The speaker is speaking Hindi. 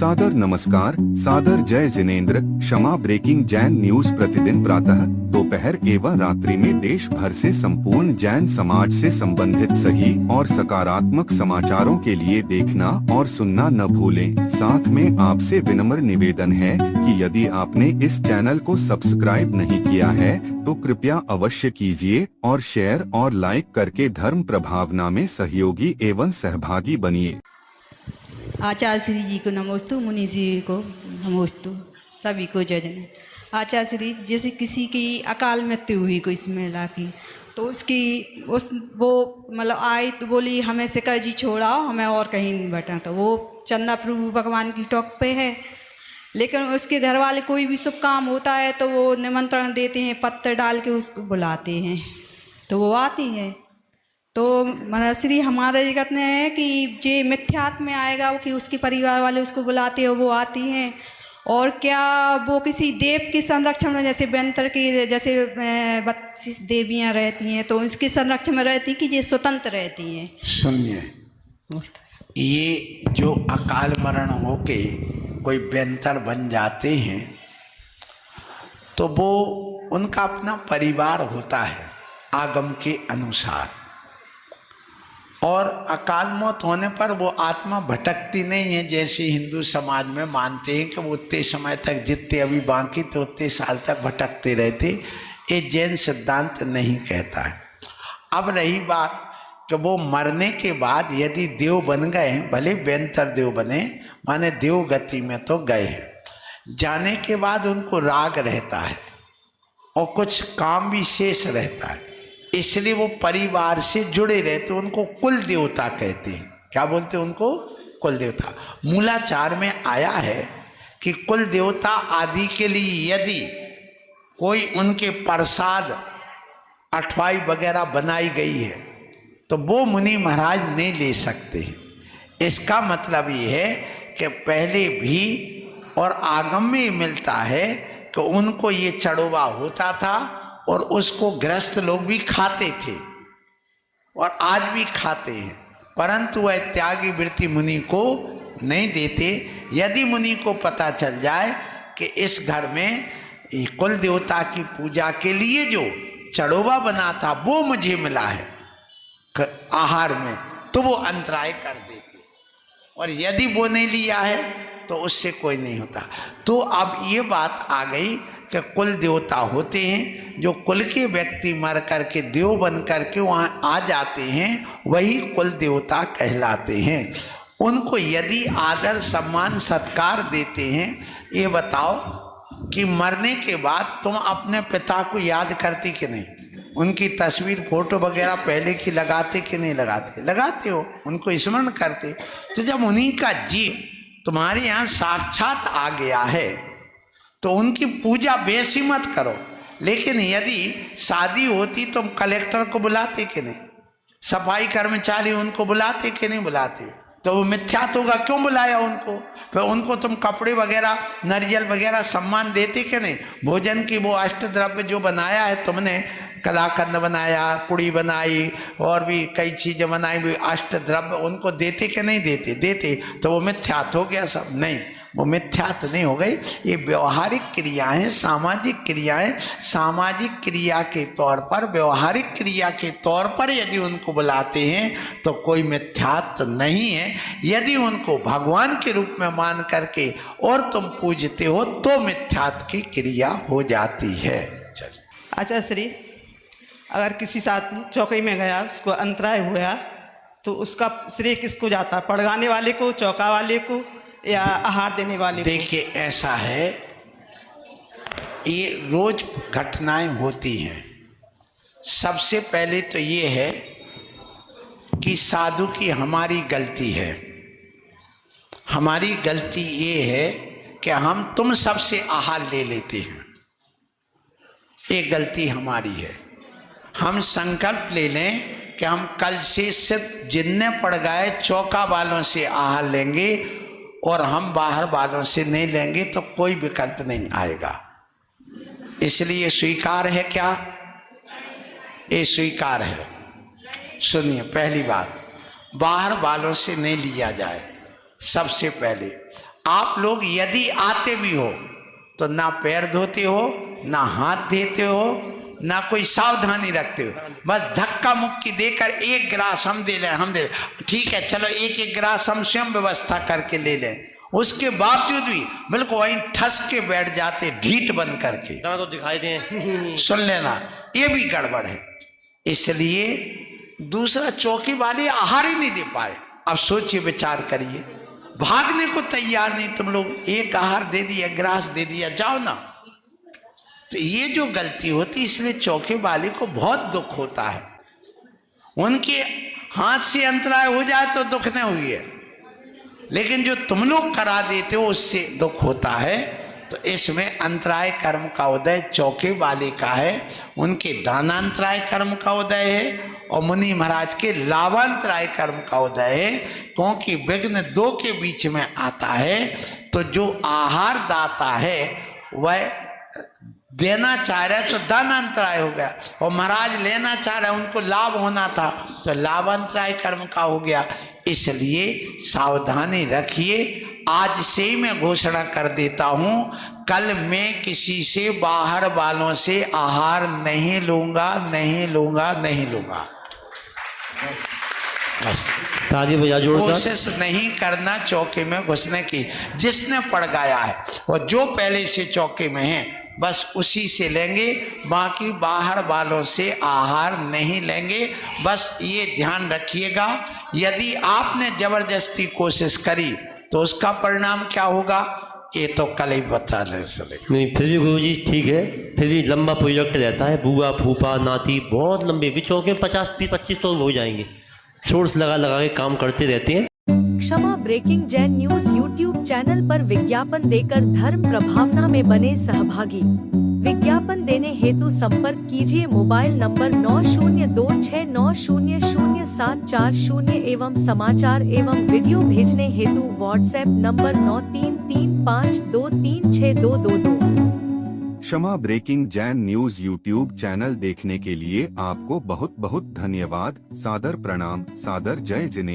सादर नमस्कार, सादर जय जिनेंद्र। क्षमा ब्रेकिंग जैन न्यूज प्रतिदिन प्रातः, दोपहर एवं रात्रि में देश भर से संपूर्ण जैन समाज से संबंधित सही और सकारात्मक समाचारों के लिए देखना और सुनना न भूलें। साथ में आपसे विनम्र निवेदन है कि यदि आपने इस चैनल को सब्सक्राइब नहीं किया है तो कृपया अवश्य कीजिए और शेयर और लाइक करके धर्म प्रभावना में सहयोगी एवं सहभागी बनिए। आचार्य श्री जी को नमोस्तु, मुनि जी को नमोस्तु, सभी को जय जन। आचार्य श्री जैसे किसी की अकाल मृत्यु हुई कोई इस महिला की, तो उसकी वो मतलब आई तो बोली हमें सिका जी छोड़ाओ, हमें और कहीं नहीं बैठा। तो वो चंदा प्रभु भगवान की टॉक पे है, लेकिन उसके घर वाले कोई भी शुभ काम होता है तो वो निमंत्रण देते हैं, पत्थर डाल के उसको बुलाते हैं तो वो आती है। तो महाराज श्री हमारे जगत ने है कि जे मिथ्यात्व में आएगा वो कि उसके परिवार वाले उसको बुलाते हैं, वो आती हैं। और क्या वो किसी देव के संरक्षण में, जैसे बेंतर की जैसे 32 देवियाँ रहती हैं तो इसके संरक्षण में रहती कि ये स्वतंत्र रहती हैं। सुनिए, ये जो अकाल मरण होके कोई बेंतर बन जाते हैं तो वो उनका अपना परिवार होता है आगम के अनुसार, और अकाल मौत होने पर वो आत्मा भटकती नहीं है जैसे हिंदू समाज में मानते हैं कि वो उतने समय तक जितने अभी बाकी तो उतने साल तक भटकते रहते। ये जैन सिद्धांत नहीं कहता है। अब रही बात कि वो मरने के बाद यदि देव बन गए, भले बेंतर देव बने, माने देव गति में तो गए हैं, जाने के बाद उनको राग रहता है और कुछ काम भी शेष रहता है, इसलिए वो परिवार से जुड़े रहते, उनको कुल देवता कहते हैं। क्या बोलते हैं उनको? कुल देवता। मूलाचार में आया है कि कुल देवता आदि के लिए यदि कोई उनके प्रसाद अठवाई वगैरह बनाई गई है तो वो मुनि महाराज नहीं ले सकते हैं। इसका मतलब ये है कि पहले भी और आगम में मिलता है कि उनको ये चढ़ोवा होता था और उसको गृहस्थ लोग भी खाते थे और आज भी खाते हैं, परंतु वह त्यागी वृत्ति मुनि को नहीं देते। यदि मुनि को पता चल जाए कि इस घर में कुल देवता की पूजा के लिए जो चढ़ोवा बना था वो मुझे मिला है आहार में, तो वो अंतराय कर देते, और यदि वो नहीं लिया है तो उससे कोई नहीं होता। तो अब ये बात आ गई कि कुल देवता होते हैं, जो कुल के व्यक्ति मर करके देव बन करके वहाँ आ जाते हैं, वही कुल देवता कहलाते हैं। उनको यदि आदर सम्मान सत्कार देते हैं, ये बताओ कि मरने के बाद तुम अपने पिता को याद करती कि नहीं? उनकी तस्वीर फोटो वगैरह पहले की लगाते कि नहीं लगाते? लगाते हो, उनको स्मरण करते। तो जब उन्हीं का जीव तुम्हारे यहाँ साक्षात आ गया है तो उनकी पूजा वैसी मत करो। लेकिन यदि शादी होती तो कलेक्टर को बुलाते कि नहीं? सफाई कर्मचारी उनको बुलाते कि नहीं बुलाते? तो वो मिथ्यात होगा, क्यों बुलाया उनको? फिर उनको तुम कपड़े वगैरह नारियल वगैरह सम्मान देते कि नहीं? भोजन की वो अष्ट द्रव्य जो बनाया है तुमने, कलाकंद बनाया, पुड़ी बनाई और भी कई चीज़ें बनाई, भी अष्ट द्रव्य उनको देते कि नहीं देते? देते। तो वो मिथ्यात हो गया सब? नहीं, वो मिथ्यात नहीं हो गई। ये व्यवहारिक क्रियाएं, सामाजिक क्रियाएं, सामाजिक क्रिया के तौर पर, व्यवहारिक क्रिया के तौर पर यदि उनको बुलाते हैं तो कोई मिथ्यात नहीं है। यदि उनको भगवान के रूप में मान करके और तुम पूजते हो तो मिथ्यात की क्रिया हो जाती है। चलिए। अच्छा श्री, अगर किसी साथ चौकी में गया, उसको अंतराय हुआ तो उसका श्रेय किसको जाता? पड़गाने वाले को, चौका वाले को, या आहार देने वाले को? देखिए, ऐसा है, ये रोज घटनाएं होती हैं। सबसे पहले तो ये है कि साधु की हमारी गलती है। हमारी गलती ये है कि हम तुम सबसे आहार ले लेते हैं, ये गलती हमारी है। हम संकल्प ले लें कि हम कल से सिर्फ जिन्ने पड़ गए चौका वालों से आहार लेंगे और हम बाहर वालों से नहीं लेंगे, तो कोई विकल्प नहीं आएगा। इसलिए स्वीकार है क्या? ये स्वीकार है। सुनिए, पहली बात, बाहर वालों से नहीं लिया जाए सबसे पहले। आप लोग यदि आते भी हो तो ना पैर धोते हो, ना हाथ देते हो, ना कोई सावधानी रखते हो, बस धक्का मुक्की देकर एक गिलास हम दे लें, ठीक है चलो एक एक गिलास हम स्वयं व्यवस्था करके ले लें, उसके बावजूद भी बिल्कुल वहीं ठस के बैठ जाते ढीठ बन करके। तो दिखाई दे सुन लेना, ये भी गड़बड़ है। इसलिए दूसरा चौकी वाले आहार ही नहीं दे पाए। अब सोचिए, विचार करिए, भागने को तैयार नहीं तुम लोग, एक आहार दे दिया, ग्रास दे दिया, जाओ ना। तो ये जो गलती होती, इसलिए चौके वाले को बहुत दुख होता है। उनके हाथ से अंतराय हो जाए तो दुख नहीं हुई है, लेकिन जो तुम लोग करा देते हो उससे दुख होता है। तो इसमें अंतराय कर्म का उदय चौके वाले का है, उनके दानांतराय कर्म का उदय है, और मुनि महाराज के लाभांतराय कर्म का उदय है, क्योंकि विघ्न दो के बीच में आता है। तो जो आहार दाता है वह देना चाह रहा है तो दानांतराय हो गया, और महाराज लेना चाह रहे हैं, उनको लाभ होना था तो लाभांतराय कर्म का हो गया। इसलिए सावधानी रखिए। आज से ही मैं घोषणा कर देता हूं, कल मैं किसी से बाहर वालों से आहार नहीं लूंगा, नहीं लूंगा, नहीं लूंगा। बस ताली बजा जोरदार। कोशिश नहीं करना चौके में घुसने की। जिसने पड़ गया है और जो पहले से चौके में है बस उसी से लेंगे, बाकी बाहर वालों से आहार नहीं लेंगे। बस ये ध्यान रखिएगा। यदि आपने जबरदस्ती कोशिश करी तो उसका परिणाम क्या होगा ये तो कल ही बता ले चलेगा। नहीं फिर भी गुरुजी ठीक है, फिर भी लंबा प्रोजेक्ट रहता है, बुआ फूफा नाती बहुत लंबे भी चौके 50-25 तो हो जाएंगे, सोर्स लगा लगा के काम करते रहते हैं। Kshama breaking Jain news YouTube channel पर विज्ञापन देकर धर्म प्रभावना में बने सहभागी। विज्ञापन देने हेतु संपर्क कीजिए मोबाइल नंबर 9026900740 एवं समाचार एवं वीडियो भेजने हेतु WhatsApp number 9335236222। Kshama breaking Jain news YouTube channel देखने के लिए आपको बहुत बहुत धन्यवाद। सादर प्रणाम, सादर जय जिनेंद्र।